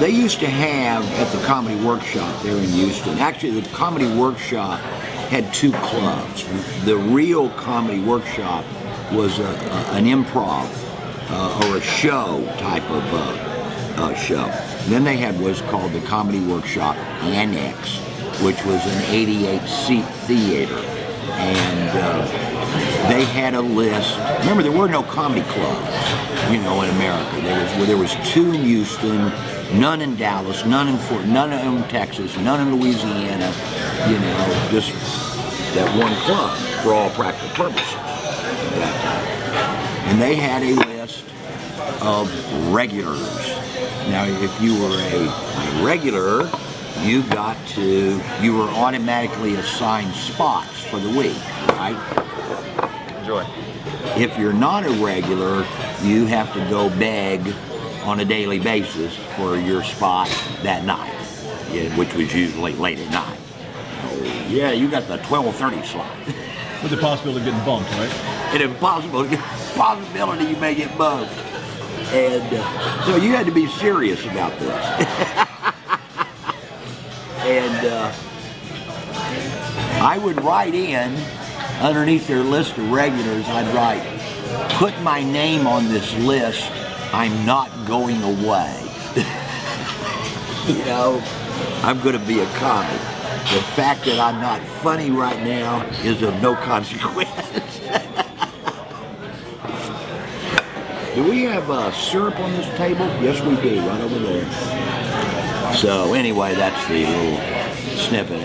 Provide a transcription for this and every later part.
they used to have at the Comedy Workshop there in Houston. Actually, the Comedy Workshop had two clubs. The real Comedy Workshop was an improv or a show type of show. And then they had what's called the Comedy Workshop Annex, which was an 88-seat theater. And they had a list. Remember, there were no comedy clubs, in America. There was two in Houston, none in Dallas, none in Texas, none in Louisiana. Just that one club for all practical purposes at that time. And they had a list of regulars. Now, if you were a regular, you were automatically assigned spots for the week, right? Enjoy. If you're not a regular, you have to go beg on a daily basis for your spot that night, which was usually late at night. So, yeah, you got the 12:30 slot. With the possibility of getting bumped, right? And a possibility you may get bumped. And so you had to be serious about this. And I would write in, underneath their list of regulars, I'd write, put my name on this list, I'm not going away. I'm going to be a comic. The fact that I'm not funny right now is of no consequence. Do we have syrup on this table? Yes, we do, right over there. So anyway, that's the little snippet.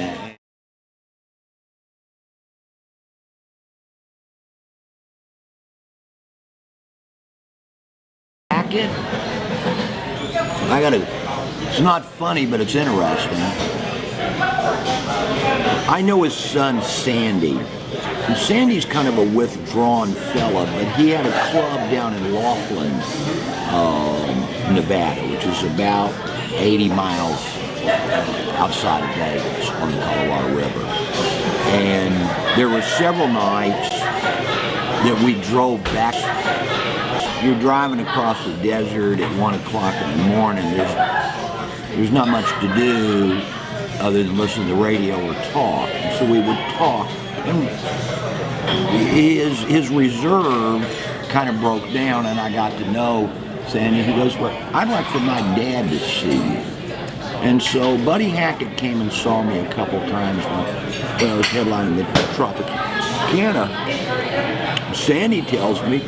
It's not funny, but it's interesting. I know his son, Sandy. And Sandy's kind of a withdrawn fella, but he had a club down in Laughlin, Nevada, which is about 80 miles outside of Vegas on the Colorado River. And there were several nights that we drove back. You're driving across the desert at 1 o'clock in the morning. There's not much to do other than listen to the radio or talk. And so we would talk. And his reserve kind of broke down, and I got to know Sandy. He goes, well, I'd like for my dad to see you. And so Buddy Hackett came and saw me a couple times when I was headlining the Tropicana. Sandy tells me,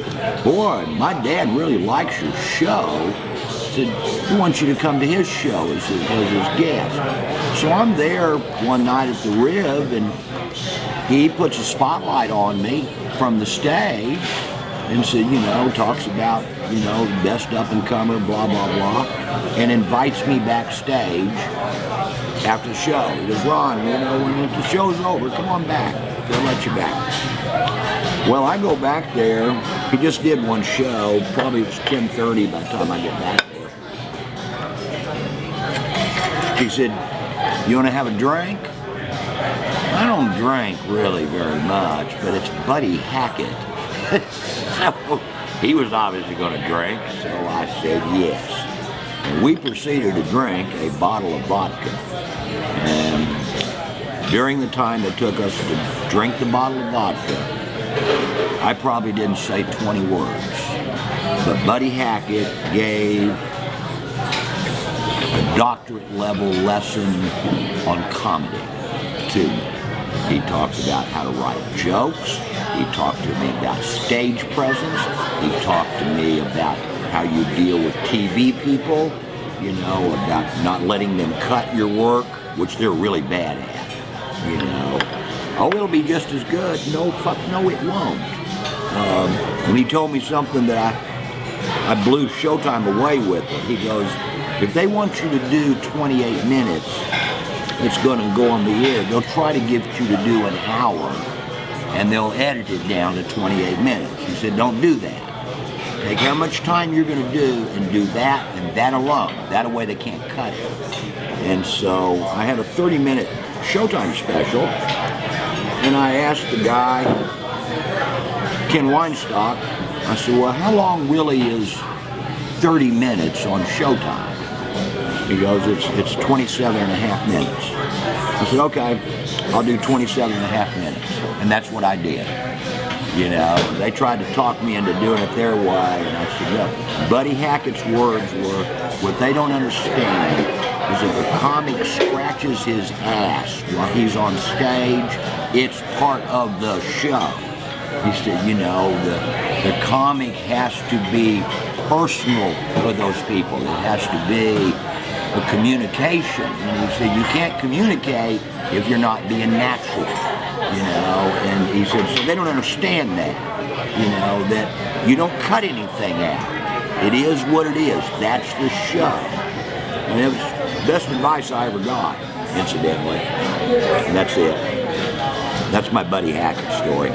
boy, my dad really likes your show. He said, he wants you to come to his show as his guest. So I'm there one night at the Riv, and he puts a spotlight on me from the stage and said, talks about, best up-and-comer, blah, blah, blah, and invites me backstage after the show. He goes, Ron, when the show's over, come on back. They'll let you back. Well, I go back there. He just did one show. Probably it was 10:30 by the time I get back there. He said, you want to have a drink? I don't drink really very much, but it's Buddy Hackett. So he was obviously going to drink, so I said yes. And we proceeded to drink a bottle of vodka. And during the time it took us to drink the bottle of vodka, I probably didn't say 20 words. But Buddy Hackett gave a doctorate level lesson on comedy to me. He talked about how to write jokes. He talked to me about stage presence. He talked to me about how you deal with TV people, about not letting them cut your work, which they're really bad at, Oh, it'll be just as good. No, fuck no, it won't. And he told me something that I blew Showtime away with it. He goes, if they want you to do 28 minutes, it's going to go on the air. They'll try to get you to do an hour, and they'll edit it down to 28 minutes. He said, don't do that. Take how much time you're going to do and do that and that alone. That way they can't cut it. And so I had a 30-minute Showtime special, and I asked the guy, Ken Weinstock, I said, well, how long really is 30 minutes on Showtime? He goes, it's 27 and a half minutes. I said, okay, I'll do 27 and a half minutes. And that's what I did. You know, they tried to talk me into doing it their way, and I said, no. Buddy Hackett's words were, what they don't understand is if a comic scratches his ass while he's on stage, it's part of the show. He said, you know, the comic has to be personal with those people. It has to be a communication. And he said, you can't communicate if you're not being natural, you know. And he said, so they don't understand that, you know, that you don't cut anything out. It is what it is. That's the show. And it was the best advice I ever got, incidentally. And that's it. That's my Buddy Hackett story.